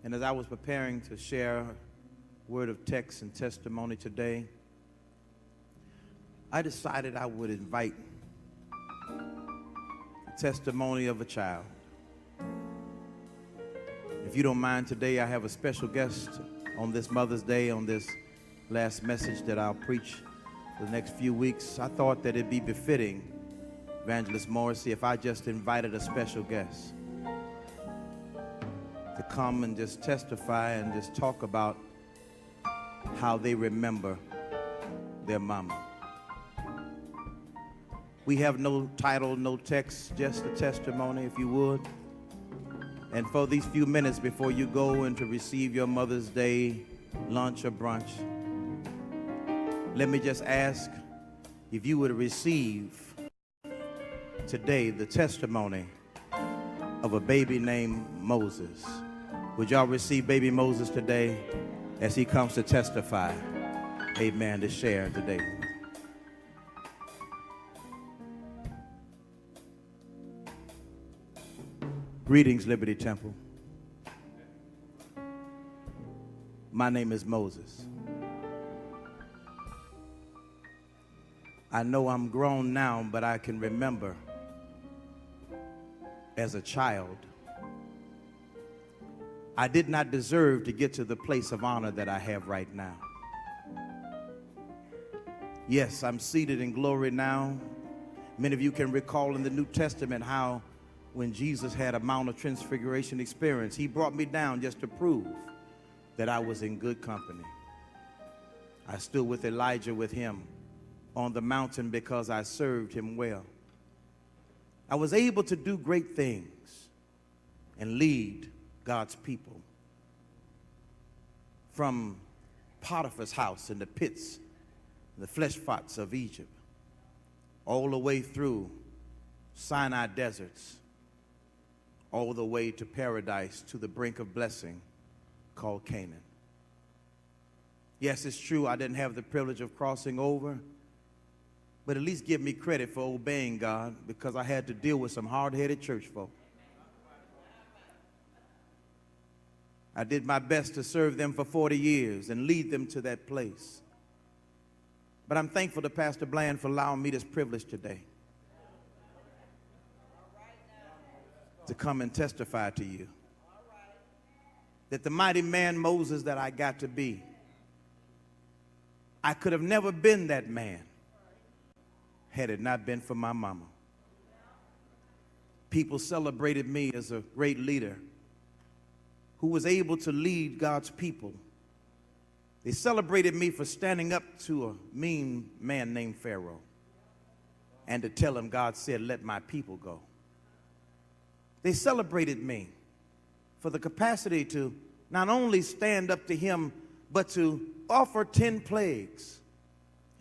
And as I was preparing to share a word of text and testimony today, I decided I would invite the testimony of a child. If you don't mind, today I have a special guest on this Mother's Day, on this last message that I'll preach for the next few weeks. I thought that it'd be befitting, Evangelist Morrissey, if I just invited a special guest to come and just testify and just talk about how they remember their mama. We have no title, no text, just a testimony, if you would. And for these few minutes before you go in to receive your Mother's Day lunch or brunch, let me just ask if you would receive today the testimony of a baby named Moses. Would y'all receive baby Moses today as he comes to testify, amen, to share today. Greetings, Liberty Temple. My name is Moses. I know I'm grown now, but I can remember as a child, I did not deserve to get to the place of honor that I have right now. Yes, I'm seated in glory now. Many of you can recall in the New Testament how when Jesus had a Mount of Transfiguration experience, he brought me down just to prove that I was in good company. I stood with Elijah with him on the mountain because I served him well. I was able to do great things and lead God's people from Potiphar's house in the pits, the flesh pots of Egypt, all the way through Sinai deserts, all the way to paradise, to the brink of blessing called Canaan. Yes, it's true, I didn't have the privilege of crossing over, but at least give me credit for obeying God, because I had to deal with some hard-headed church folk. I did my best to serve them for 40 years and lead them to that place. But I'm thankful to Pastor Bland for allowing me this privilege today to come and testify to you that the mighty man Moses that I got to be, I could have never been that man had it not been for my mama. People celebrated me as a great leader who was able to lead God's people. They celebrated me for standing up to a mean man named Pharaoh and to tell him God said, let my people go. They celebrated me for the capacity to not only stand up to him, but to offer 10 plagues.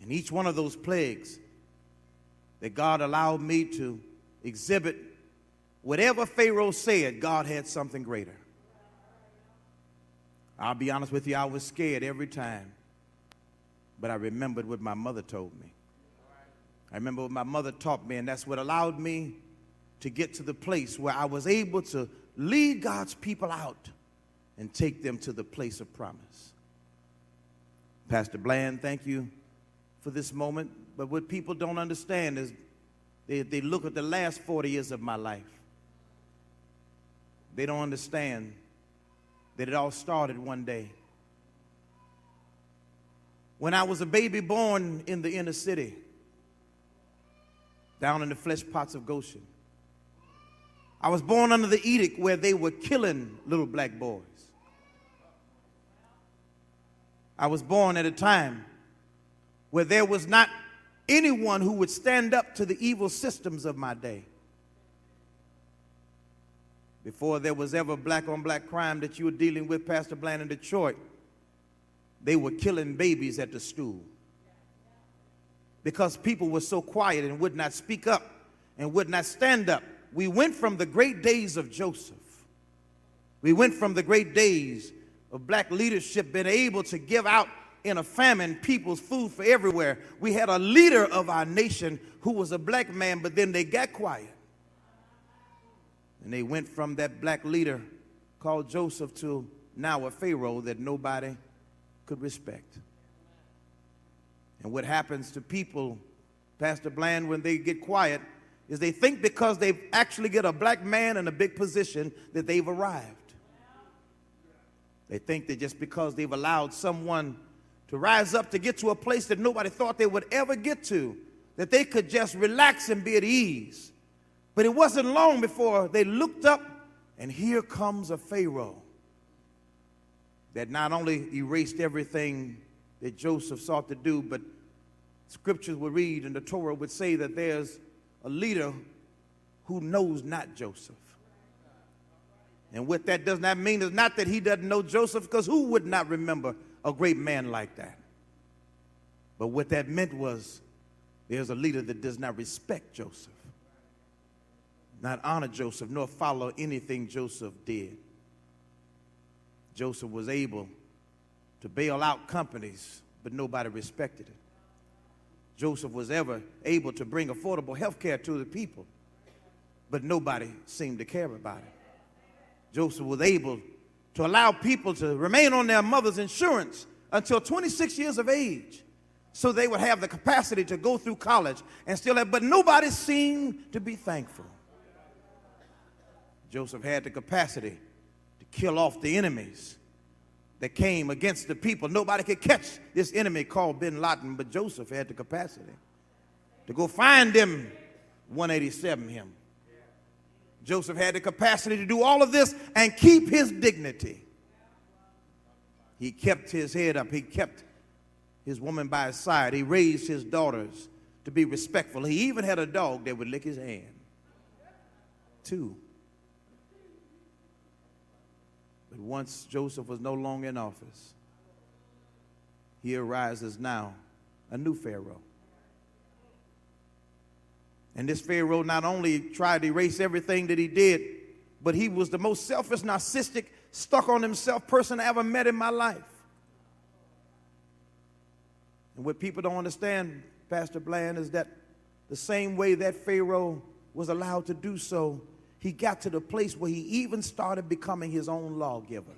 And each one of those plagues that God allowed me to exhibit, whatever Pharaoh said, God had something greater. I'll be honest with you, I was scared every time, but I remembered what my mother told me. I remember what my mother taught me, and that's what allowed me to get to the place where I was able to lead God's people out and take them to the place of promise. Pastor Bland, thank you for this moment. But what people don't understand is they look at the last 40 years of my life. They don't understand that it all started one day when I was a baby born in the inner city, down in the flesh pots of Goshen. I was born under the edict where they were killing little black boys. I was born at a time where there was not anyone who would stand up to the evil systems of my day. Before there was ever black-on-black crime that you were dealing with, Pastor Bland, in Detroit, they were killing babies at the stool because people were so quiet and would not speak up and would not stand up. We went from the great days of Joseph. We went from the great days of black leadership being able to give out in a famine people's food for everywhere. We had a leader of our nation who was a black man, but then they got quiet. And they went from that black leader called Joseph to now a Pharaoh that nobody could respect. And what happens to people, Pastor Bland, when they get quiet, is they think because they actually get a black man in a big position that they've arrived. They think that just because they've allowed someone to rise up to get to a place that nobody thought they would ever get to, that they could just relax and be at ease. But it wasn't long before they looked up, and here comes a Pharaoh that not only erased everything that Joseph sought to do, but scriptures would read and the Torah would say that there's a leader who knows not Joseph. And what that does not mean is not that he doesn't know Joseph, because who would not remember a great man like that? But what that meant was there's a leader that does not respect Joseph, not honor Joseph, nor follow anything Joseph did. Joseph was able to bail out companies, but nobody respected it. Joseph was ever able to bring affordable health care to the people, but nobody seemed to care about it. Joseph was able to allow people to remain on their mother's insurance until 26 years of age, so they would have the capacity to go through college and still have, but nobody seemed to be thankful. Joseph had the capacity to kill off the enemies that came against the people. Nobody could catch this enemy called bin Laden, but Joseph had the capacity to go find them, 187 him. Joseph had the capacity to do all of this and keep his dignity. He kept his head up. He kept his woman by his side. He raised his daughters to be respectful. He even had a dog that would lick his hand. 2. But once Joseph was no longer in office, here arises now a new Pharaoh. And this Pharaoh not only tried to erase everything that he did, but he was the most selfish, narcissistic, stuck on himself person I ever met in my life. And what people don't understand, Pastor Bland, is that the same way that Pharaoh was allowed to do so, he got to the place where he even started becoming his own lawgiver.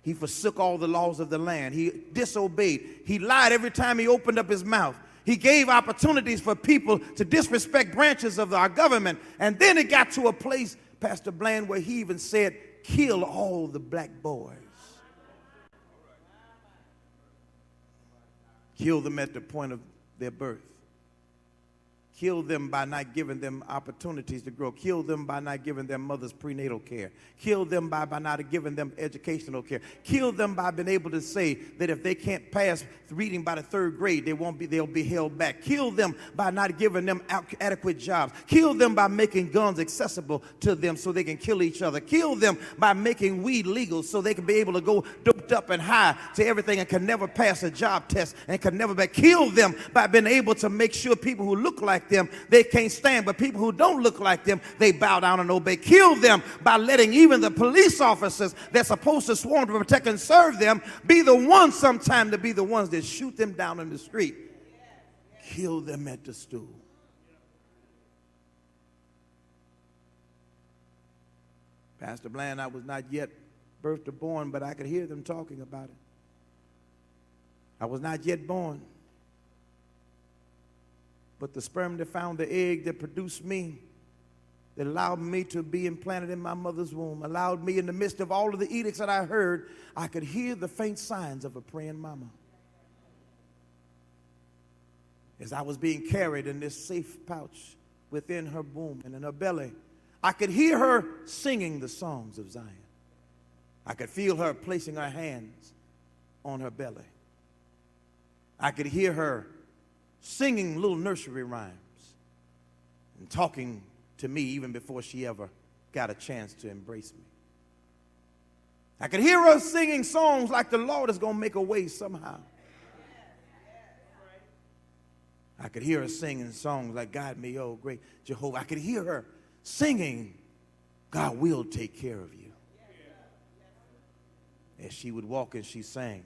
He forsook all the laws of the land. He disobeyed. He lied every time he opened up his mouth. He gave opportunities for people to disrespect branches of our government. And then it got to a place, Pastor Bland, where he even said, kill all the black boys. Kill them at the point of their birth. Kill them by not giving them opportunities to grow. Kill them by not giving their mothers prenatal care. Kill them by not giving them educational care. Kill them by being able to say that if they can't pass reading by the 3rd grade, they'll be held back. Kill them by not giving them adequate jobs. Kill them by making guns accessible to them so they can kill each other. Kill them by making weed legal so they can be able to go doped up and high to everything and can never pass a job test and can never be. Kill them by being able to make sure people who look like them, they can't stand, but people who don't look like them, they bow down and obey. Kill them by letting even the police officers that's supposed to sworn to protect and serve them be the ones sometime to be the ones that shoot them down in the street. Kill them at the stool. Pastor Bland, I was not yet birthed or born, but I could hear them talking about it. I was not yet born, but the sperm that found the egg that produced me, that allowed me to be implanted in my mother's womb, allowed me in the midst of all of the edicts that I heard, I could hear the faint signs of a praying mama. As I was being carried in this safe pouch within her womb and in her belly, I could hear her singing the songs of Zion. I could feel her placing her hands on her belly. I could hear her singing little nursery rhymes and talking to me even before she ever got a chance to embrace me. I could hear her singing songs like the Lord is going to make a way somehow. I could hear her singing songs like guide me, oh great Jehovah. I could hear her singing, God will take care of you. As she would walk and she sang.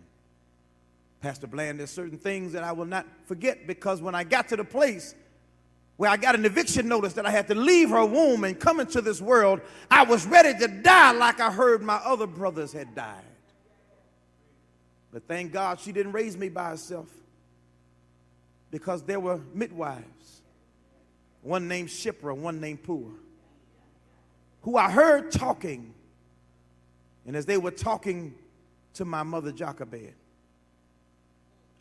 Pastor Bland, there's certain things that I will not forget, because when I got to the place where I got an eviction notice that I had to leave her womb and come into this world, I was ready to die like I heard my other brothers had died. But thank God she didn't raise me by herself, because there were midwives, one named Shipra, one named Pua, who I heard talking. And as they were talking to my mother, Jochebed,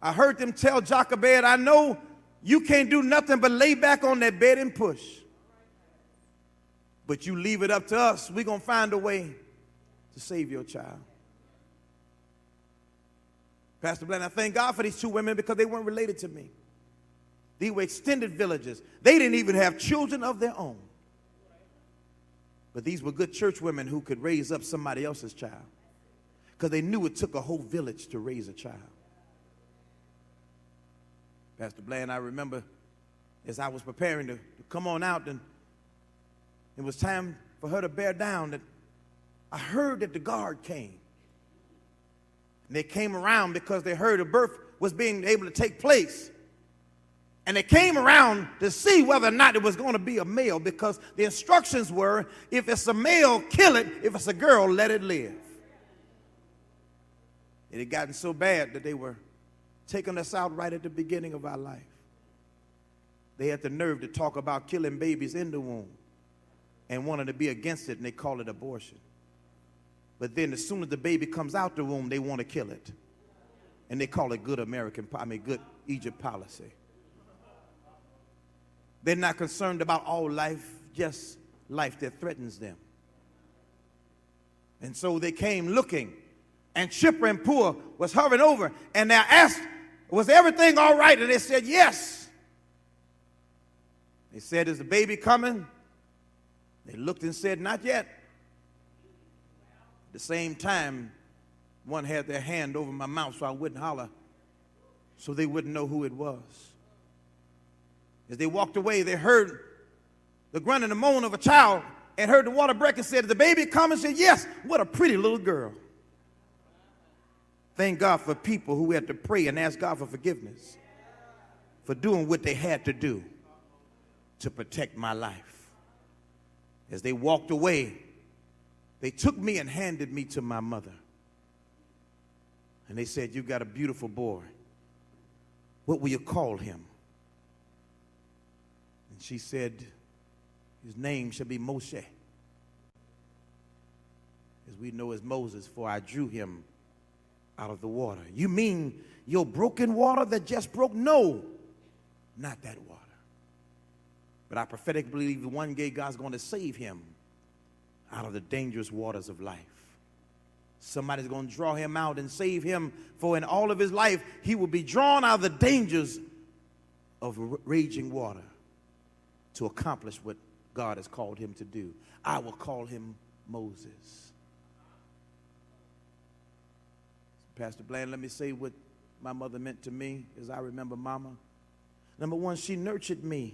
I heard them tell Jochebed, I know you can't do nothing but lay back on that bed and push. But you leave it up to us. We're going to find a way to save your child. Pastor Bland, I thank God for these two women because they weren't related to me. These were extended villages. They didn't even have children of their own. But these were good church women who could raise up somebody else's child, because they knew it took a whole village to raise a child. Pastor Bland, I remember as I was preparing to come on out, and it was time for her to bear down, that I heard that the guard came. And they came around because they heard a birth was being able to take place. And they came around to see whether or not it was going to be a male, because the instructions were, if it's a male, kill it. If it's a girl, let it live. It had gotten so bad that they were taking us out right at the beginning of our life. They had the nerve to talk about killing babies in the womb and wanted to be against it, and they call it abortion. But then as soon as the baby comes out the womb, they want to kill it. And they call it good Egypt policy. They're not concerned about all life, just life that threatens them. And so they came looking, and Shipra and Pua was hovering over, and they asked, was everything all right? And they said, yes. They said, is the baby coming? They looked and said, not yet. At the same time, one had their hand over my mouth so I wouldn't holler, so they wouldn't know who it was. As they walked away, they heard the grunt and the moan of a child and heard the water break and said, is the baby coming? Said, yes. What a pretty little girl. Thank God for people who had to pray and ask God for forgiveness for doing what they had to do to protect my life. As they walked away, they took me and handed me to my mother. And they said, you've got a beautiful boy. What will you call him? And she said, his name shall be Moshe, as we know as Moses, for I drew him out of the water. You mean your broken water that just broke? No, not that water. But I prophetically believe that one day God's going to save him out of the dangerous waters of life. Somebody's going to draw him out and save him, for in all of his life, he will be drawn out of the dangers of raging water to accomplish what God has called him to do. I will call him Moses. Pastor Bland, let me say what my mother meant to me as I remember Mama. Number one, she nurtured me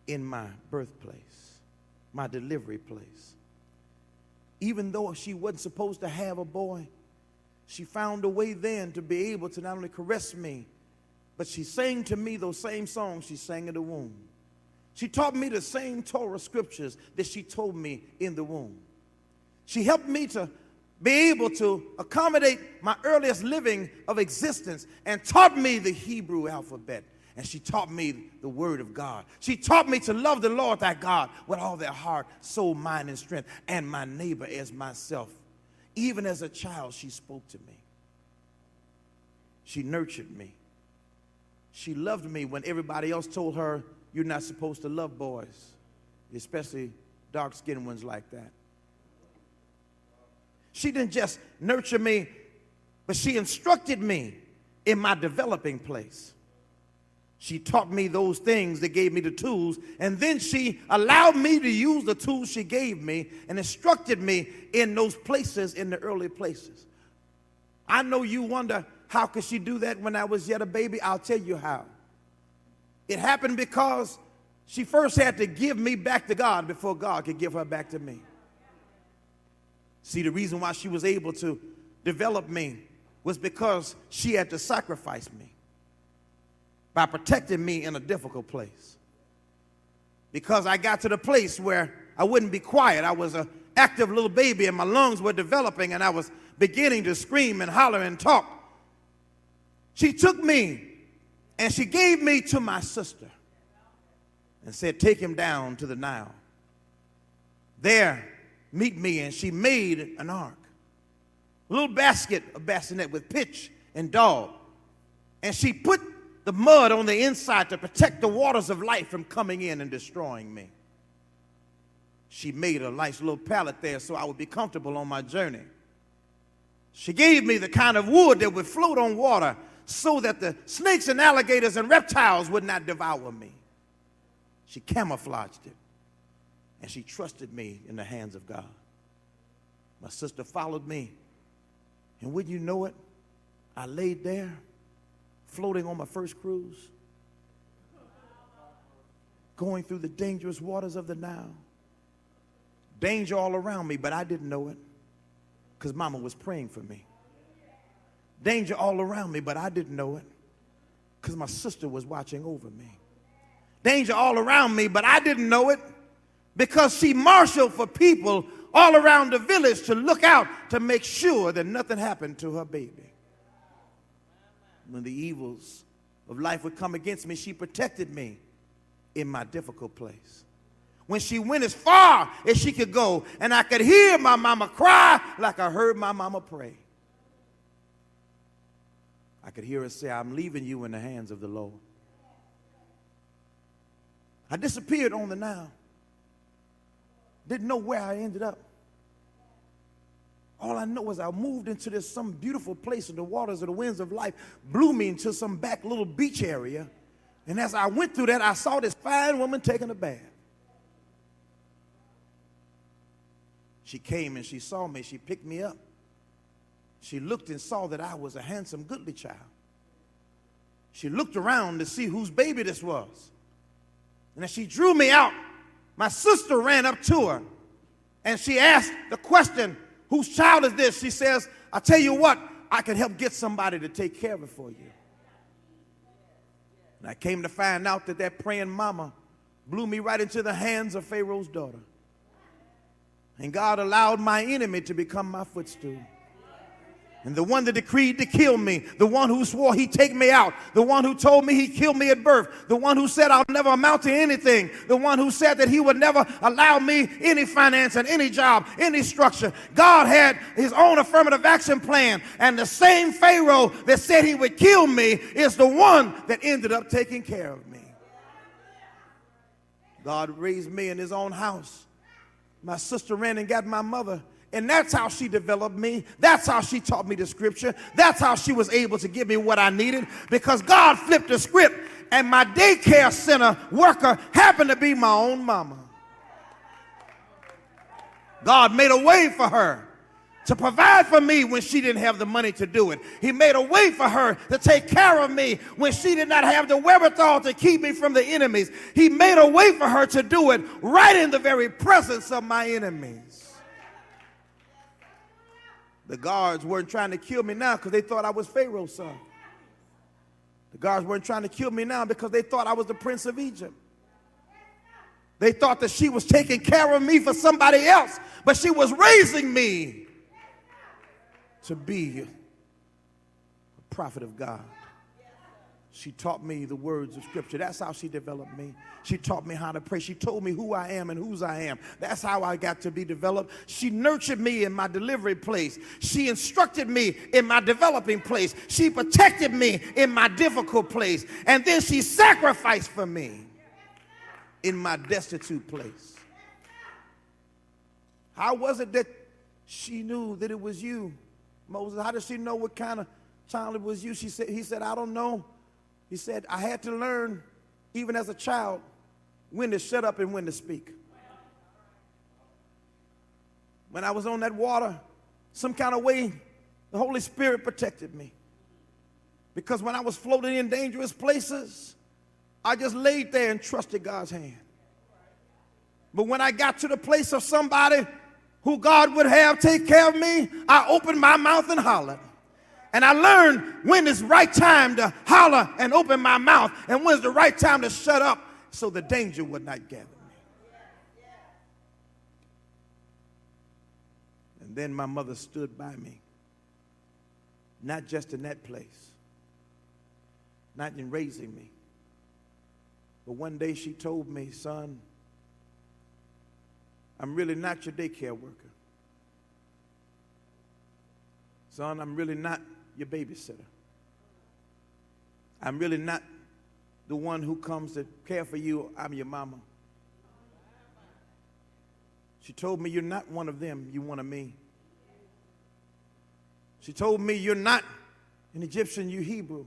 in my birthplace, my delivery place. Even though she wasn't supposed to have a boy, she found a way then to be able to not only caress me, but she sang to me those same songs she sang in the womb. She taught me the same Torah scriptures that she told me in the womb. She helped me to be able to accommodate my earliest living of existence and taught me the Hebrew alphabet. And she taught me the word of God. She taught me to love the Lord thy God with all their heart, soul, mind, and strength, and my neighbor as myself. Even as a child, she spoke to me. She nurtured me. She loved me when everybody else told her, you're not supposed to love boys, especially dark-skinned ones like that. She didn't just nurture me, but she instructed me in my developing place. She taught me those things that gave me the tools, and then she allowed me to use the tools she gave me and instructed me in those places, in the early places. I know you wonder, how could she do that when I was yet a baby? I'll tell you how. It happened because she first had to give me back to God before God could give her back to me. See, the reason why she was able to develop me was because she had to sacrifice me by protecting me in a difficult place. because I got to the place where I wouldn't be quiet. I was an active little baby, and my lungs were developing, and I was beginning to scream and holler and talk. She took me and she gave me to my sister and said, take him down to the Nile. There, meet me. And she made an ark, a little basket of bassinet with pitch and dog. And she put the mud on the inside to protect the waters of life from coming in and destroying me. She made a nice little pallet there so I would be comfortable on my journey. She gave me the kind of wood that would float on water so that the snakes and alligators and reptiles would not devour me. She camouflaged it, and she trusted me in the hands of God. My sister followed me, and wouldn't you know it, I laid there floating on my first cruise, going through the dangerous waters of the Nile. Danger all around me, but I didn't know it because Mama was praying for me. Danger all around me, but I didn't know it because my sister was watching over me. Danger all around me, but I didn't know it because she marshaled for people all around the village to look out to make sure that nothing happened to her baby. When the evils of life would come against me, she protected me in my difficult place. When she went as far as she could go, and I could hear my mama cry like I heard my mama pray. I could hear her say, I'm leaving you in the hands of the Lord. I disappeared on the Nile. Didn't know where I ended up. All I know is I moved into this some beautiful place, and the waters of the winds of life blew me into some back little beach area. And as I went through that, I saw this fine woman taking a bath. She came and she saw me. She picked me up. She looked and saw that I was a handsome, goodly child. She looked around to see whose baby this was. And as she drew me out, my sister ran up to her and she asked the question, whose child is this? She says, I tell you what, I can help get somebody to take care of it for you. And I came to find out that that praying mama blew me right into the hands of Pharaoh's daughter. And God allowed my enemy to become my footstool. And the one that decreed to kill me, the one who swore he'd take me out, the one who told me he'd kill me at birth, the one who said I'll never amount to anything, the one who said that he would never allow me any finance and any job, any structure. God had his own affirmative action plan, and the same Pharaoh that said he would kill me is the one that ended up taking care of me. God raised me in his own house. My sister ran and got my mother. And that's how she developed me. That's how she taught me the scripture. That's how she was able to give me what I needed, because God flipped the script and my daycare center worker happened to be my own mama. God made a way for her to provide for me when she didn't have the money to do it. He made a way for her to take care of me when she did not have the wherewithal to keep me from the enemies. He made a way for her to do it right in the very presence of my enemies. The guards weren't trying to kill me now because they thought I was Pharaoh's son. The guards weren't trying to kill me now because they thought I was the prince of Egypt. They thought that she was taking care of me for somebody else, but she was raising me to be a prophet of God. She taught me the words of scripture. That's how she developed me. She taught me how to pray. She told me who I am and whose I am. That's how I got to be developed. She nurtured me in my delivery place. She instructed me in my developing place. She protected me in my difficult place. And then she sacrificed for me in my destitute place. How was it that she knew that it was you, Moses? How did she know what kind of child it was you? He said, I don't know. He said, I had to learn, even as a child, when to shut up and when to speak. When I was on that water, some kind of way, the Holy Spirit protected me. Because when I was floating in dangerous places, I just laid there and trusted God's hand. But when I got to the place of somebody who God would have take care of me, I opened my mouth and hollered. And I learned when it's the right time to holler and open my mouth and when it's the right time to shut up so the danger would not gather me. then my mother stood by me, not just in that place, not in raising me, but one day she told me, son, I'm really not your daycare worker. Son, I'm really not your babysitter. I'm really not the one who comes to care for you. I'm your mama. She told me, you're not one of them, you're one of me. She told me, you're not an Egyptian, you're Hebrew.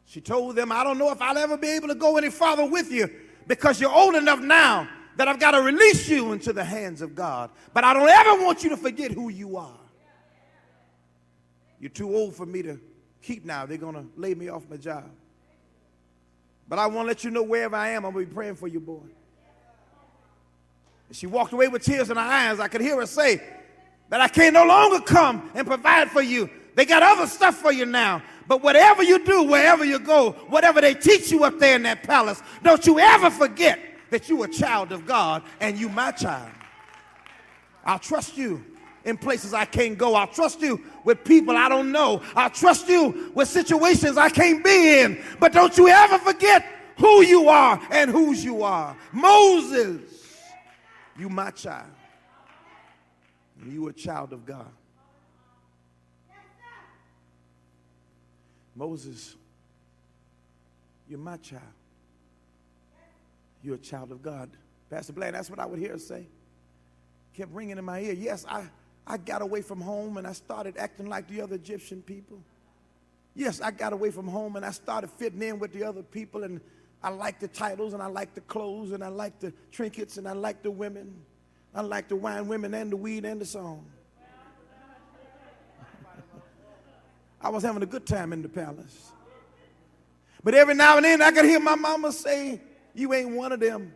She told them, I don't know if I'll ever be able to go any farther with you because you're old enough now that I've got to release you into the hands of God. But I don't ever want you to forget who you are. You're too old for me to keep now. They're going to lay me off my job. But I want to let you know wherever I am, I'm going to be praying for you, boy. And she walked away with tears in her eyes. I could hear her say that I can no longer come and provide for you. They got other stuff for you now. But whatever you do, wherever you go, whatever they teach you up there in that palace, don't you ever forget that you're a child of God and you my child. I'll trust you in places I can't go. I'll trust you with people I don't know. I'll trust you with situations I can't be in. But don't you ever forget who you are and whose you are. Moses, you my child. And you a child of God. Moses, you're my child. You're a child of God. Pastor Blaine, that's what I would hear her say. Kept ringing in my ear. Yes, I got away from home and I started acting like the other Egyptian people. Yes, I got away from home and I started fitting in with the other people, and I like the titles and I like the clothes and I like the trinkets and I like the women. I like the wine, women, and the weed and the song. I was having a good time in the palace. But every now and then I could hear my mama say, you ain't one of them.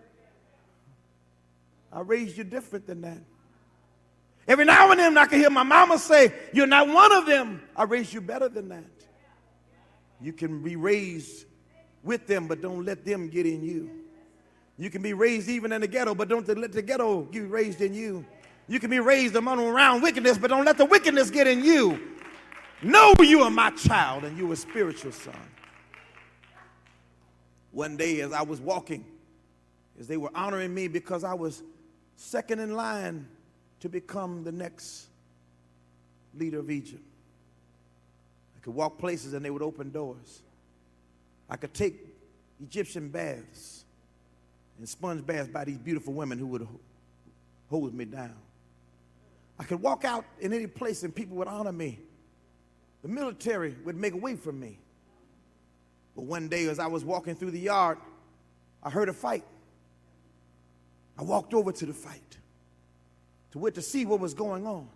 I raised you different than that. Every now and then I could hear my mama say, you're not one of them. I raised you better than that. You can be raised with them, but don't let them get in you. You can be raised even in the ghetto, but don't let the ghetto get raised in you. You can be raised around wickedness, but don't let the wickedness get in you. Know you are my child and you are a spiritual son. One day as I was walking, as they were honoring me because I was second in line to become the next leader of Egypt. I could walk places and they would open doors. I could take Egyptian baths and sponge baths by these beautiful women who would hold me down. I could walk out in any place and people would honor me. The military would make a way for me. But one day as I was walking through the yard, I heard a fight. I walked over to the fight to see what was going on.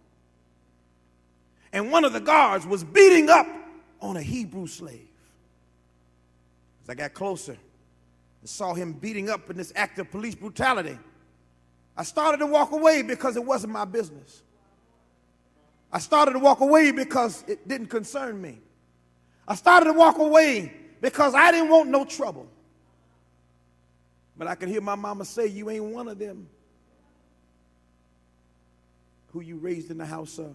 And one of the guards was beating up on a Hebrew slave. As I got closer and saw him beating up in this act of police brutality, I started to walk away because it wasn't my business. I started to walk away because it didn't concern me. I started to walk away because I didn't want no trouble. But I could hear my mama say, you ain't one of them who you raised in the house of.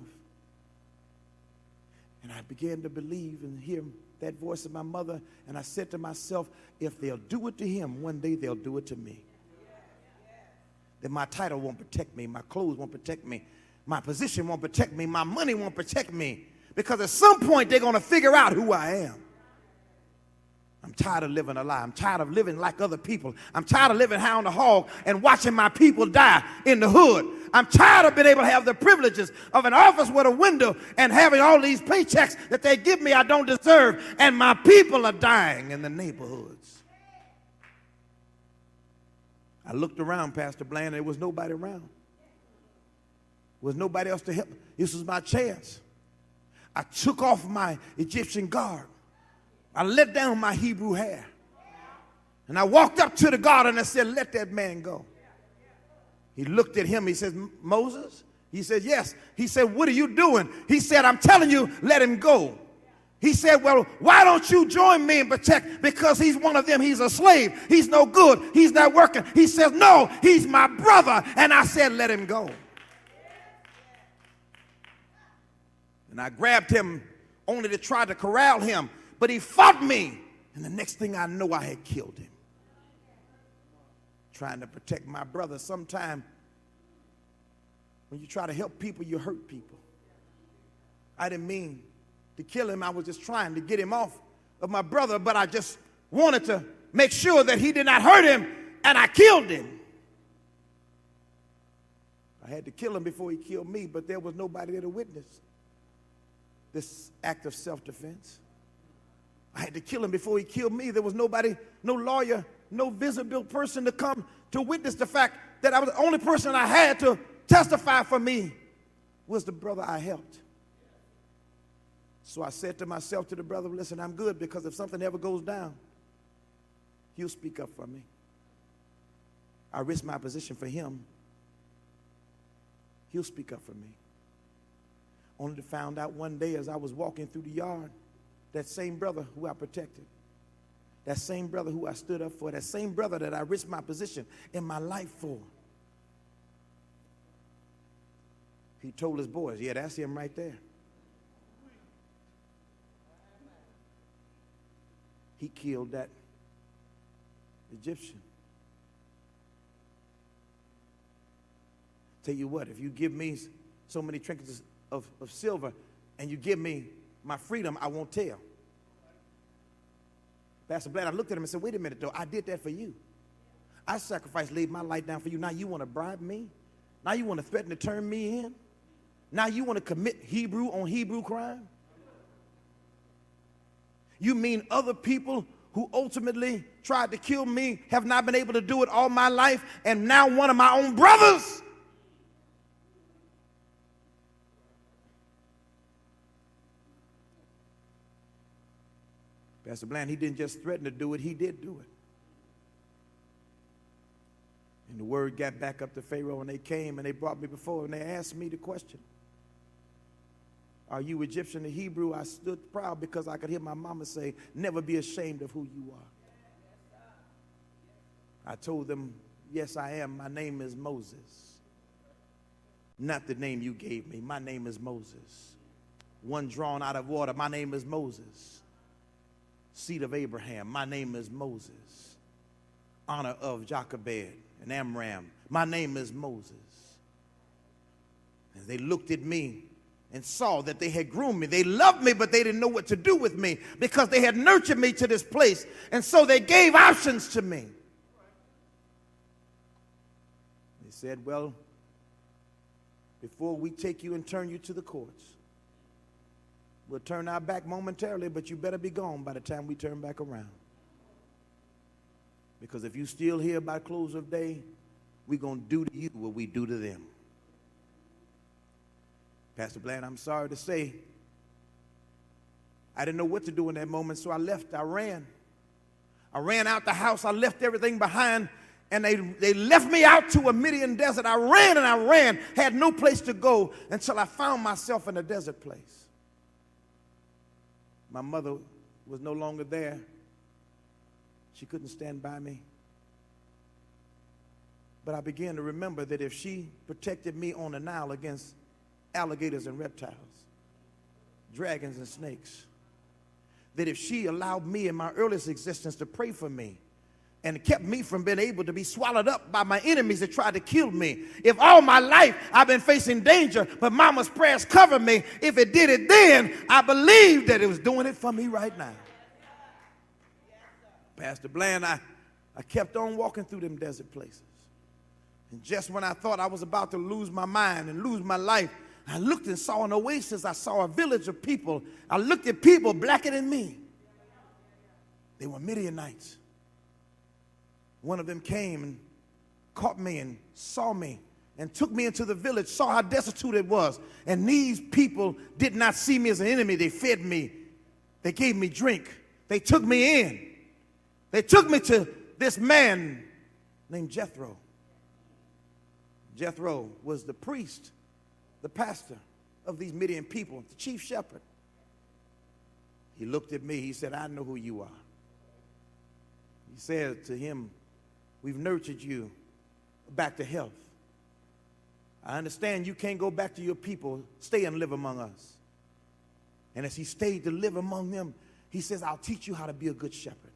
And I began to believe and hear that voice of my mother, and I said to myself, if they'll do it to him, one day they'll do it to me. Then my title won't protect me, my clothes won't protect me, my position won't protect me, my money won't protect me, because at some point they're going to figure out who I am. I'm tired of living a lie. I'm tired of living like other people. I'm tired of living high on the hog and watching my people die in the hood. I'm tired of being able to have the privileges of an office with a window and having all these paychecks that they give me I don't deserve, and my people are dying in the neighborhoods. I looked around, Pastor Bland, and there was nobody around. There was nobody else to help. This was my chance. I took off my Egyptian garb. I let down my Hebrew hair. And I walked up to the guard and I said, let that man go. He looked at him. He said, Moses? He said, yes. He said, what are you doing? He said, I'm telling you, let him go. He said, well, why don't you join me and protect? Because he's one of them. He's a slave. He's no good. He's not working. He says, no, he's my brother. And I said, let him go. And I grabbed him only to try to corral him. But he fought me. And the next thing I know, I had killed him. Trying to protect my brother. Sometime when you try to help people, you hurt people. I didn't mean to kill him. I was just trying to get him off of my brother, but I just wanted to make sure that he did not hurt him, and I killed him. I had to kill him before he killed me, but there was nobody there to witness this act of self-defense. I had to kill him before he killed me. There was nobody, no lawyer, no visible person to come to witness the fact that I was the only person I had to testify for me was the brother I helped. So I said to myself, to the brother, listen, I'm good, because if something ever goes down, he'll speak up for me. I risk my position for him. He'll speak up for me. Only to find out one day as I was walking through the yard, that same brother who I protected, that same brother who I stood up for, that same brother that I risked my position in my life for, he told his boys, yeah, that's him right there. He killed that Egyptian. Tell you what, if you give me so many trinkets of silver and you give me my freedom, I won't tell. Pastor Blatt, I looked at him and said, wait a minute, though. I did that for you. I sacrificed, laid my life down for you. Now you want to bribe me? Now you want to threaten to turn me in? Now you want to commit Hebrew on Hebrew crime? You mean other people who ultimately tried to kill me have not been able to do it all my life, and now one of my own brothers? Pastor Bland, he didn't just threaten to do it, he did do it. And the word got back up to Pharaoh, and they came and they brought me before, and they asked me the question, are you Egyptian or Hebrew? I stood proud because I could hear my mama say, never be ashamed of who you are. I told them, yes, I am. My name is Moses. Not the name you gave me. My name is Moses. One drawn out of water. My name is Moses. Seed of Abraham. My name is Moses. Honor of Jochebed and Amram. My name is Moses. And they looked at me and saw that they had groomed me. They loved me, but they didn't know what to do with me because they had nurtured me to this place. And so they gave options to me. They said, well, before we take you and turn you to the courts, we'll turn our back momentarily, but you better be gone by the time we turn back around. Because if you still here by close of day, we're going to do to you what we do to them. Pastor Bland, I'm sorry to say, I didn't know what to do in that moment, so I left. I ran. I ran out the house. I left everything behind, and they left me out to a Midian desert. I ran, had no place to go until I found myself in a desert place. My mother was no longer there. She couldn't stand by me. But I began to remember that if she protected me on the Nile against alligators and reptiles, dragons and snakes, that if she allowed me in my earliest existence to pray for me and kept me from being able to be swallowed up by my enemies that tried to kill me, if all my life I've been facing danger, but mama's prayers covered me, if it did it then, I believe that it was doing it for me right now. Pastor Bland, I kept on walking through them desert places. And just when I thought I was about to lose my mind and lose my life, I looked and saw an oasis. I saw a village of people. I looked at people blacker than me. They were Midianites. One of them came and caught me and saw me and took me into the village, saw how destitute it was. And these people did not see me as an enemy. They fed me. They gave me drink. They took me in. They took me to this man named Jethro. Jethro was the priest, the pastor of these Midian people, the chief shepherd. He looked at me. He said, I know who you are. He said to him, we've nurtured you back to health. I understand you can't go back to your people. Stay and live among us. And as he stayed to live among them, he says, I'll teach you how to be a good shepherd.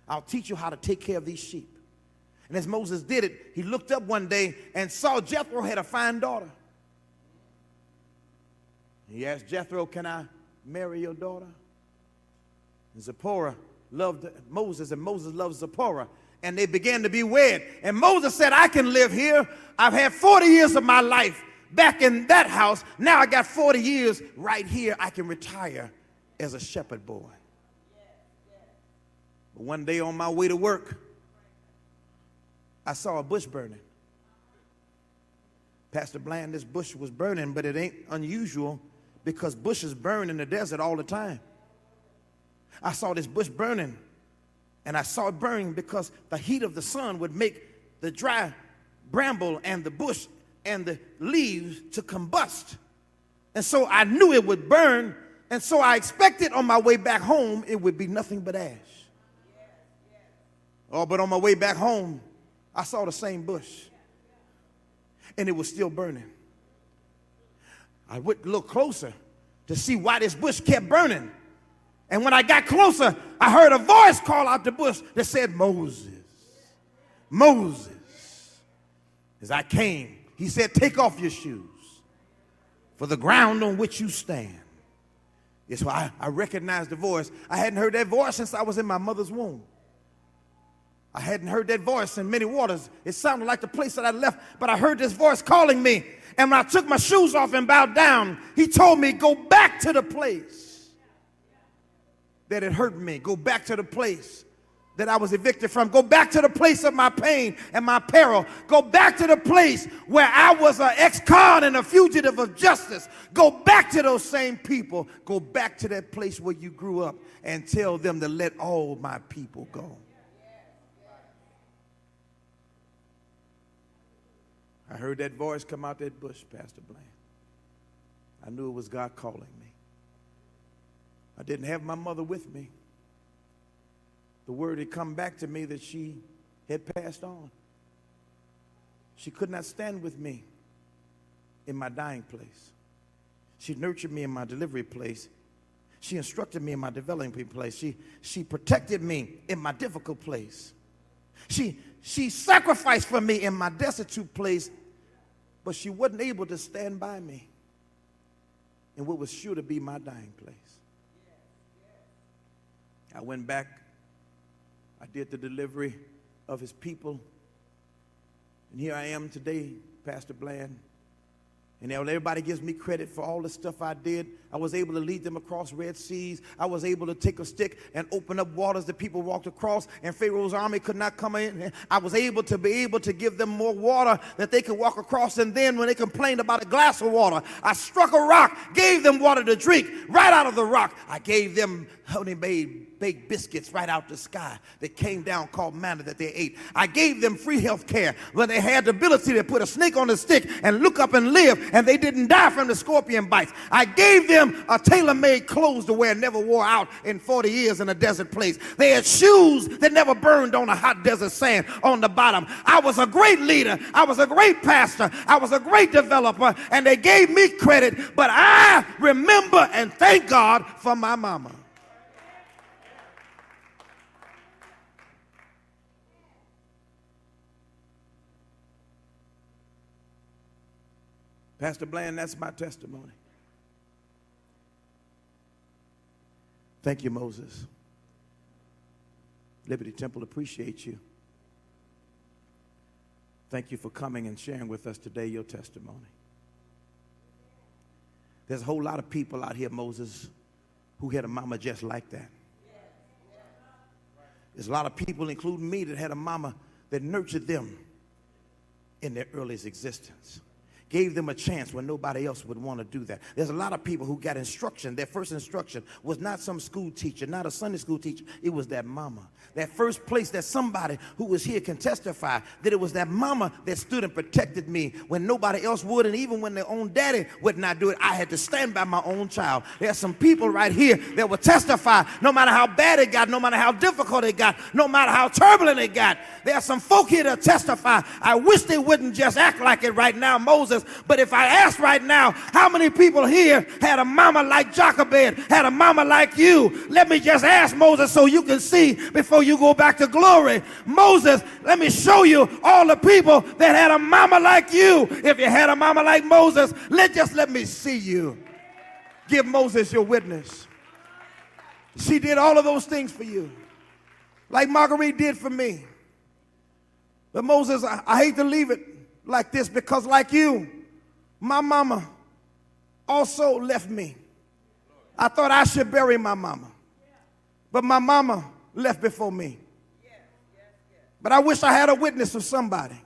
I'll teach you how to take care of these sheep. And as Moses did it, he looked up one day and saw Jethro had a fine daughter. He asked Jethro, can I marry your daughter? And Zipporah loved Moses, and Moses loved Zipporah. And they began to be wed. And Moses said, I can live here. I've had 40 years of my life back in that house. Now I got 40 years right here. I can retire as a shepherd boy. But one day on my way to work, I saw a bush burning. Pastor Bland, this bush was burning, but it ain't unusual because bushes burn in the desert all the time. I saw this bush burning, and I saw it burning because the heat of the sun would make the dry bramble and the bush and the leaves to combust. And so I knew it would burn, and so I expected on my way back home it would be nothing but ash. Oh, but on my way back home, I saw the same bush, and it was still burning. I went a little closer to see why this bush kept burning. And when I got closer, I heard a voice call out the bush that said, Moses, Moses. As I came, he said, take off your shoes, for the ground on which you stand. That's why I recognized the voice. I hadn't heard that voice since I was in my mother's womb. I hadn't heard that voice in many waters. It sounded like the place that I left, but I heard this voice calling me. And when I took my shoes off and bowed down, he told me, go back to the place that it hurt me. Go back to the place that I was evicted from. Go back to the place of my pain and my peril. Go back to the place where I was an ex-con and a fugitive of justice. Go back to those same people. Go back to that place where you grew up and tell them to let all my people go. I heard that voice come out that bush, Pastor Bland. I knew it was God calling me. I didn't have my mother with me. The word had come back to me that she had passed on. She could not stand with me in my dying place. She nurtured me in my delivery place. She instructed me in my developing place. She protected me in my difficult place. She sacrificed for me in my destitute place, but she wasn't able to stand by me in what was sure to be my dying place. I went back. I did the delivery of his people. And here I am today, Pastor Bland. And everybody gives me credit for all the stuff I did. I was able to lead them across Red Seas. I was able to take a stick and open up waters that people walked across, and Pharaoh's army could not come in. I was able to give them more water that they could walk across. And then when they complained about a glass of water, I struck a rock, gave them water to drink right out of the rock. I gave them honey-made baked biscuits right out the sky that came down called manna that they ate. I gave them free health care where they had the ability to put a snake on the stick and look up and live, and they didn't die from the scorpion bites. I gave them a tailor-made clothes to wear, never wore out in 40 years in a desert place. They had shoes that never burned on a hot desert sand on the bottom. I was a great leader. I was a great pastor. I was a great developer, and they gave me credit, but I remember and thank God for my mama. Pastor Bland, that's my testimony. Thank you, Moses. Liberty Temple appreciates you. Thank you for coming and sharing with us today your testimony. There's a whole lot of people out here, Moses, who had a mama just like that. There's a lot of people, including me, that had a mama that nurtured them in their earliest existence. Gave them a chance when nobody else would want to do that. There's a lot of people who got instruction. Their first instruction was not some school teacher, not a Sunday school teacher. It was that mama. That first place that somebody who was here can testify that it was that mama that stood and protected me when nobody else would, and even when their own daddy would not do it, I had to stand by my own child. There's some people right here that will testify no matter how bad it got, no matter how difficult it got, no matter how turbulent it got. There are some folk here that testify. I wish they wouldn't just act like it right now, Moses. Moses. But if I ask right now, how many people here had a mama like Jochebed, had a mama like you? Let me just ask Moses so you can see before you go back to glory. Moses, let me show you all the people that had a mama like you. If you had a mama like Moses, let me see you. Give Moses your witness. She did all of those things for you, like Marguerite did for me. But Moses, I hate to leave it like this, because like you, my mama also left me. I thought I should bury my mama, but my mama left before me. But I wish I had a witness of somebody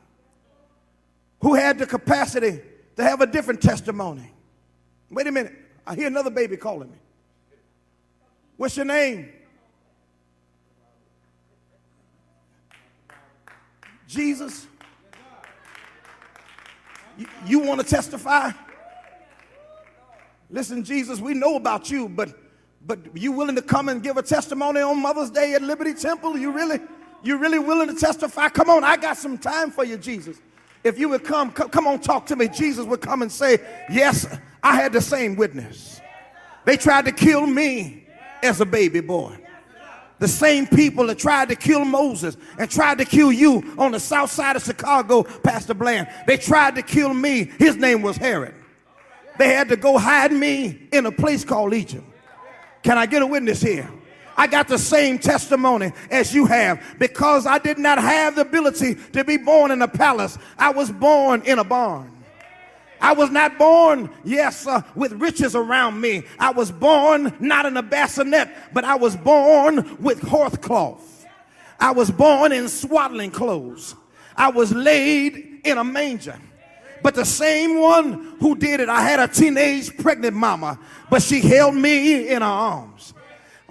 who had the capacity to have a different testimony. Wait a minute. I hear another baby calling me. What's your name? Jesus. You want to testify? Listen, Jesus, we know about you, but you willing to come and give a testimony on Mother's Day at Liberty Temple? You really willing to testify? Come on, I got some time for you, Jesus. If you would come on, talk to me. Jesus would come and say, yes, I had the same witness. They tried to kill me as a baby boy. The same people that tried to kill Moses and tried to kill you on the south side of Chicago, Pastor Bland, they tried to kill me. His name was Herod. They had to go hide me in a place called Egypt. Can I get a witness here? I got the same testimony as you have, because I did not have the ability to be born in a palace. I was born in a barn. I was not born, with riches around me. I was born not in a bassinet, but I was born with horse-cloth. I was born in swaddling clothes. I was laid in a manger. But the same one who did it, I had a teenage pregnant mama, but she held me in her arms.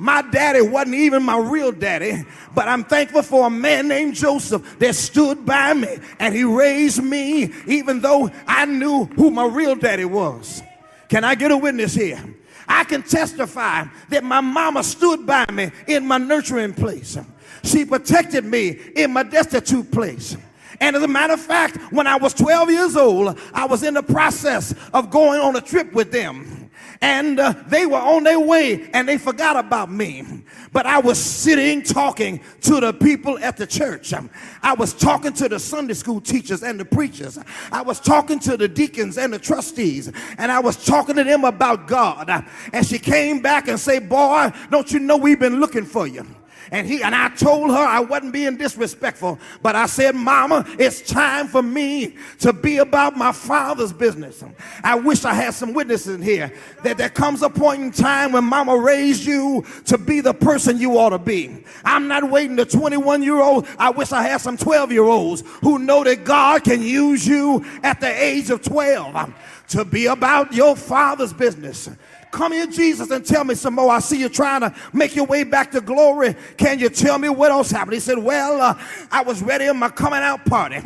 My daddy wasn't even my real daddy, but I'm thankful for a man named Joseph that stood by me, and he raised me even though I knew who my real daddy was. Can I get a witness here? I can testify that my mama stood by me in my nurturing place. She protected me in my destitute place. And as a matter of fact, when I was 12 years old, I was in the process of going on a trip with them. And they were on their way, and they forgot about me. But I was sitting talking to the people at the church. I was talking to the Sunday school teachers and the preachers. I was talking to the deacons and the trustees. And I was talking to them about God. And she came back and said, boy, don't you know we've been looking for you? And I told her I wasn't being disrespectful, but I said, Mama, it's time for me to be about my Father's business. I wish I had some witnesses in here that there comes a point in time when Mama raised you to be the person you ought to be. I'm not waiting the 21-year-old. I wish I had some 12-year-olds who know that God can use you at the age of 12 to be about your Father's business. Come here, Jesus, and tell me some more. I see you trying to make your way back to glory. Can you tell me what else happened? He said, well, I was ready in my coming out party.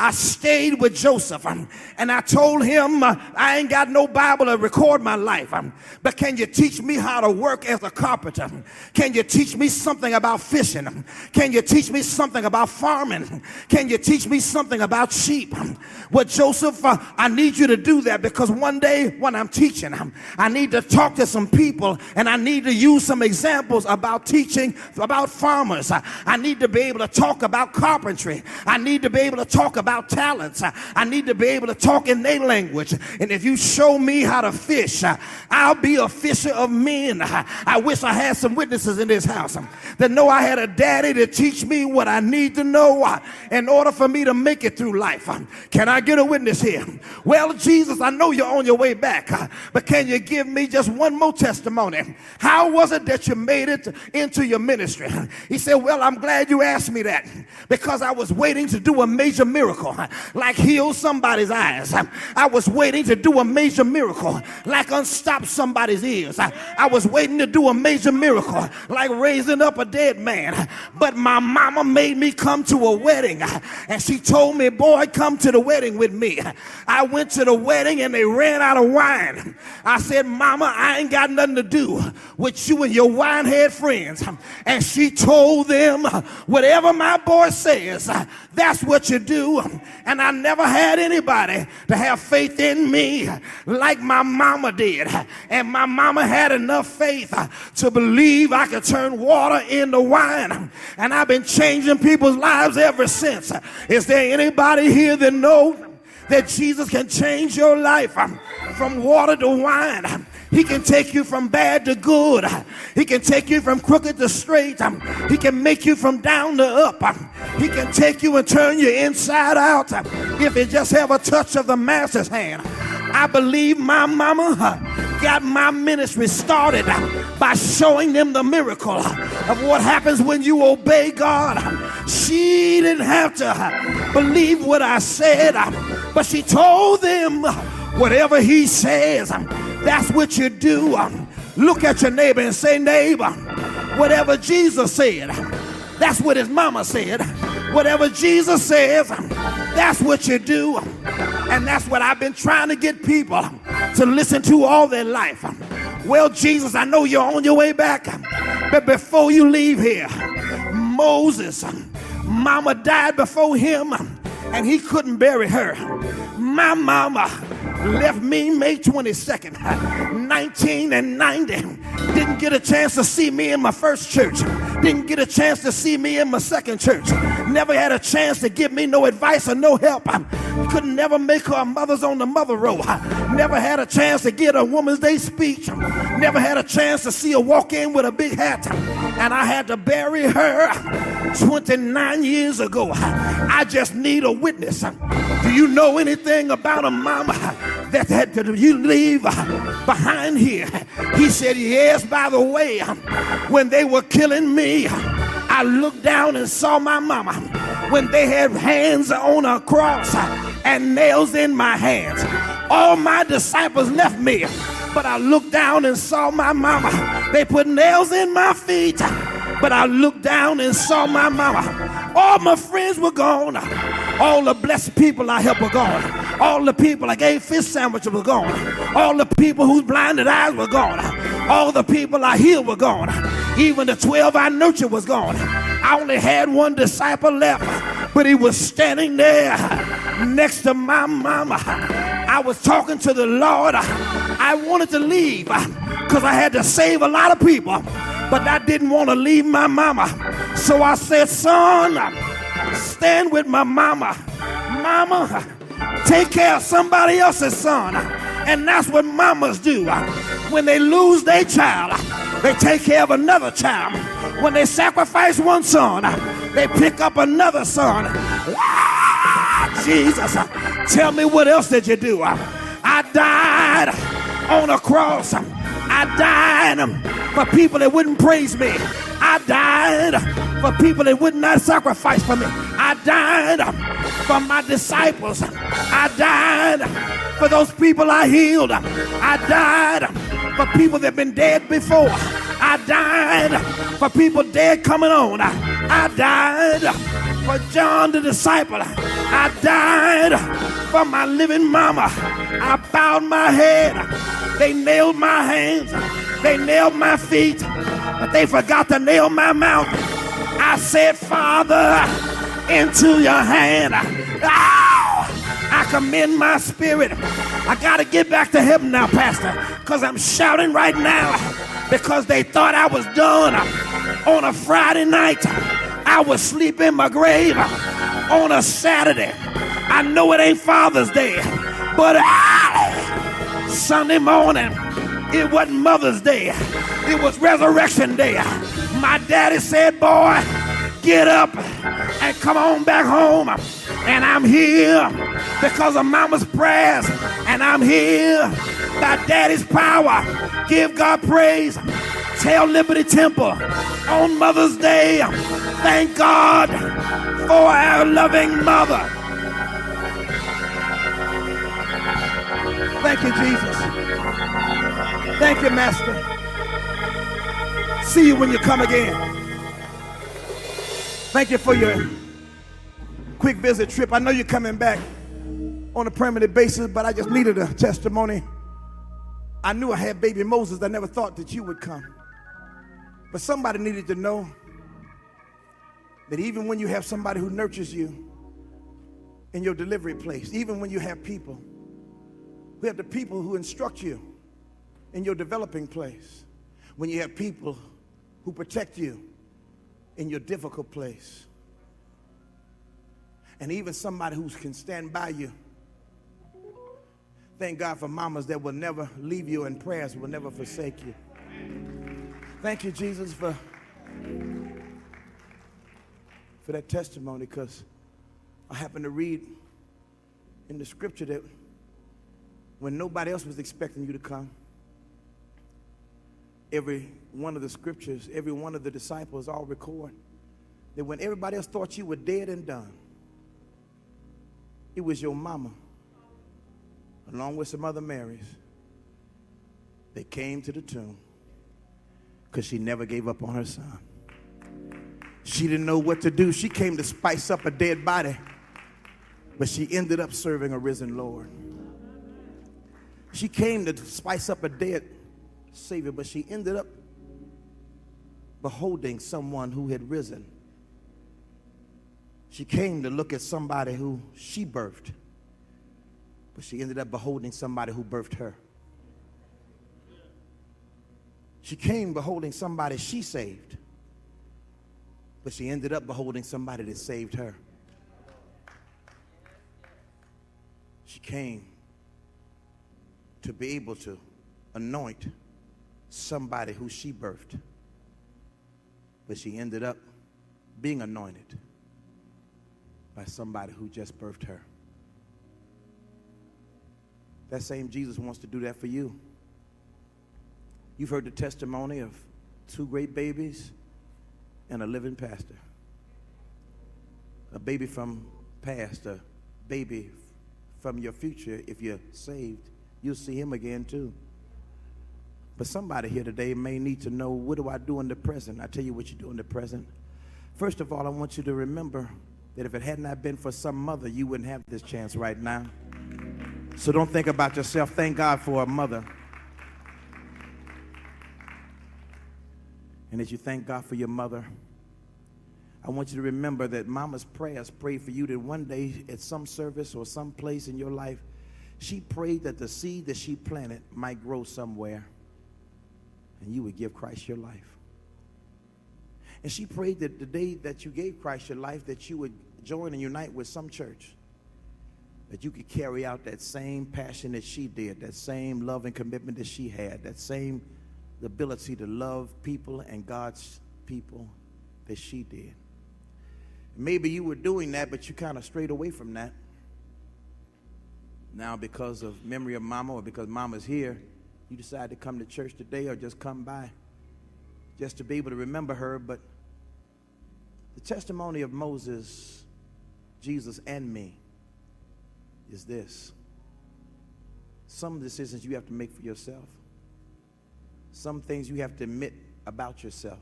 I stayed with Joseph, and I told him, I ain't got no Bible to record my life, but can you teach me how to work as a carpenter? Can you teach me something about fishing? Can you teach me something about farming? Can you teach me something about sheep? Well, Joseph, I need you to do that, because one day when I'm teaching, I need to talk to some people, and I need to use some examples about teaching about farmers. I need to be able to talk about carpentry. I need to be able to talk about talents. I need to be able to talk in their language. And if you show me how to fish, I'll be a fisher of men. I wish I had some witnesses in this house that know I had a daddy to teach me what I need to know in order for me to make it through life. Can I get a witness here? Well, Jesus, I know you're on your way back, but can you give me just one more testimony? How was it that you made it into your ministry? He said, well, I'm glad you asked me that, because I was waiting to do a major miracle, like heal somebody's eyes. I was waiting to do a major miracle, like unstop somebody's ears. I was waiting to do a major miracle, like raising up a dead man. But my mama made me come to a wedding, and she told me, boy, come to the wedding with me. I went to the wedding, and they ran out of wine. I said, Mama, I ain't got nothing to do with you and your winehead friends. And she told them, whatever my boy says, that's what you do. and I never had anybody to have faith in me like my mama did. And my mama had enough faith to believe I could turn water into wine. And I've been changing people's lives ever since. Is there anybody here that knows that Jesus can change your life from water to wine? He can take you from bad to good. He can take you from crooked to straight. He can make you from down to up. He can take you and turn you inside out if you just have a touch of the master's hand. I believe my mama got my ministry started by showing them the miracle of what happens when you obey God. She didn't have to believe what I said, but she told them, whatever he says, that's what you do. Look at your neighbor and say, neighbor, whatever Jesus said, that's what his mama said. Whatever Jesus says, that's what you do. And that's what I've been trying to get people to listen to all their life. Well, Jesus, I know you're on your way back, but before you leave here, Moses, mama died before him, and he couldn't bury her. My mama left me May 22nd, 1990. Didn't get a chance to see me in my first church. Didn't get a chance to see me in my second church. Never had a chance to give me no advice or no help. Could never make her a Mothers on the Mother row. Never had a chance to get a Woman's Day speech. Never had a chance to see her walk in with a big hat. And I had to bury her 29 years ago. I just need a witness. Do you know anything about a mama that you leave behind here? He said, yes, by the way, when they were killing me, I looked down and saw my mama when they had hands on a cross and nails in my hands. All my disciples left me, but I looked down and saw my mama. They put nails in my feet, but I looked down and saw my mama. All my friends were gone. All the blessed people I helped were gone. All the people I gave fish sandwiches were gone. All the people whose blinded eyes were gone. All the people I healed were gone. Even the 12 I nurtured was gone. I only had one disciple left, but he was standing there next to my mama. I was talking to the Lord. I wanted to leave because I had to save a lot of people, but I didn't want to leave my mama. So I said, son, stand with my mama. Mama, take care of somebody else's son. And that's what mamas do. When they lose their child, they take care of another child. When they sacrifice one son, they pick up another son. Ah, Jesus, tell me, what else did you do? I died on a cross. I died for people that wouldn't praise me. I died for people that would not sacrifice for me. I died for my disciples. I died for those people I healed. I died for people that have been dead before. I died for people dead coming on. I died for John the disciple. I died for my living mama. I bowed my head. They nailed my hands. They nailed my feet. But they forgot to nail my mouth. I said, Father, into your hand. I commend my spirit. I got to get back to heaven now, Pastor, because I'm shouting right now because they thought I was done. On a Friday night, I was asleep in my grave. On a Saturday, I know it ain't Father's Day, but Sunday morning, it wasn't Mother's Day. It was Resurrection Day. My daddy said, boy, get up and come on back home. And I'm here because of Mama's prayers. And I'm here by Daddy's power. Give God praise. Tell Liberty Temple on Mother's Day, thank God for our loving mother. Thank you, Jesus. Thank you, Master. See you when you come again. Thank you for your quick visit trip. I know you're coming back on a permanent basis, but I just needed a testimony. I knew I had baby Moses. I never thought that you would come. But somebody needed to know that even when you have somebody who nurtures you, in your delivery place, even when you have people. We have the people who instruct you in your developing place. When you have people who protect you in your difficult place. And even somebody who can stand by you. Thank God for mamas that will never leave you, and prayers will never forsake you. Thank you, Jesus, for that testimony, because I happened to read in the scripture that when nobody else was expecting you to come, every one of the scriptures, every one of the disciples all record that when everybody else thought you were dead and done, it was your mama, along with some other Marys, they came to the tomb because she never gave up on her son. She didn't know what to do. She came to spice up a dead body, but she ended up serving a risen Lord. She came to spice up a dead Savior, but she ended up beholding someone who had risen. She came to look at somebody who she birthed, but she ended up beholding somebody who birthed her. She came beholding somebody she saved, but she ended up beholding somebody that saved her. She came to be able to anoint somebody who she birthed, but she ended up being anointed by somebody who just birthed her. That same Jesus wants to do that for you. You've heard the testimony of 2 great babies and a living pastor. A baby from past, a baby from your future. If you're saved, you'll see him again too. But somebody here today may need to know, what do I do in the present? I tell you what you do in the present. First of all, I want you to remember that if it had not been for some mother, you wouldn't have this chance right now. So don't think about yourself. Thank God for a mother. And as you thank God for your mother, I want you to remember that mama's prayers prayed for you, that one day at some service or some place in your life, she prayed that the seed that she planted might grow somewhere and you would give Christ your life. And she prayed that the day that you gave Christ your life, that you would join and unite with some church, that you could carry out that same passion that she did, that same love and commitment that she had, that same ability to love people and God's people that she did. Maybe you were doing that, but you kind of strayed away from that. Now, because of memory of mama, or because mama's here, you decide to come to church today, or just come by just to be able to remember her. But the testimony of Moses, Jesus, and me is this: some decisions you have to make for yourself. Some things you have to admit about yourself.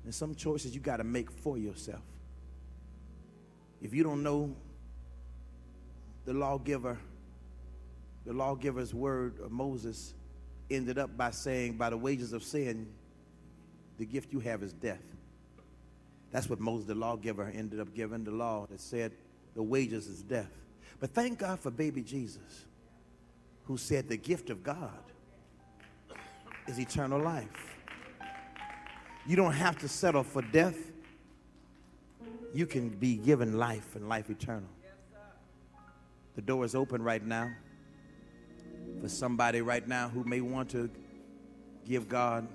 And some choices you got to make for yourself. If you don't know the lawgiver's word of Moses ended up by saying, by the wages of sin, the gift you have is death. That's what Moses, the lawgiver, ended up giving, the law that said the wages is death. But thank God for baby Jesus, who said the gift of God is eternal life. You don't have to settle for death. You can be given life, and life eternal. The door is open right now for somebody right now who may want to give God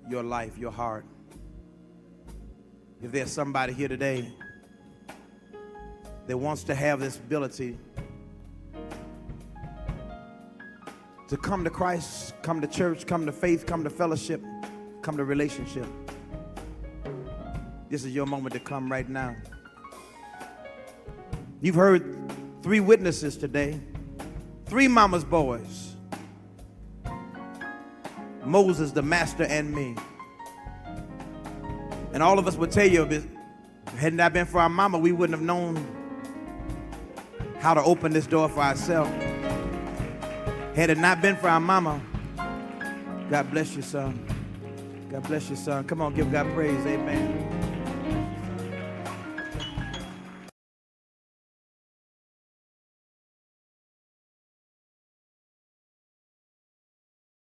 your life, your heart. If there's somebody here today that wants to have this ability to come to Christ, come to church, come to faith, come to fellowship, come to relationship, this is your moment to come right now. You've heard 3 witnesses today, 3 mama's boys, Moses, the master, and me. And all of us would tell you, if it had not been for our mama, we wouldn't have known how to open this door for ourselves. Had it not been for our mama, God bless you, son. God bless you, son. Come on, give God praise. Amen.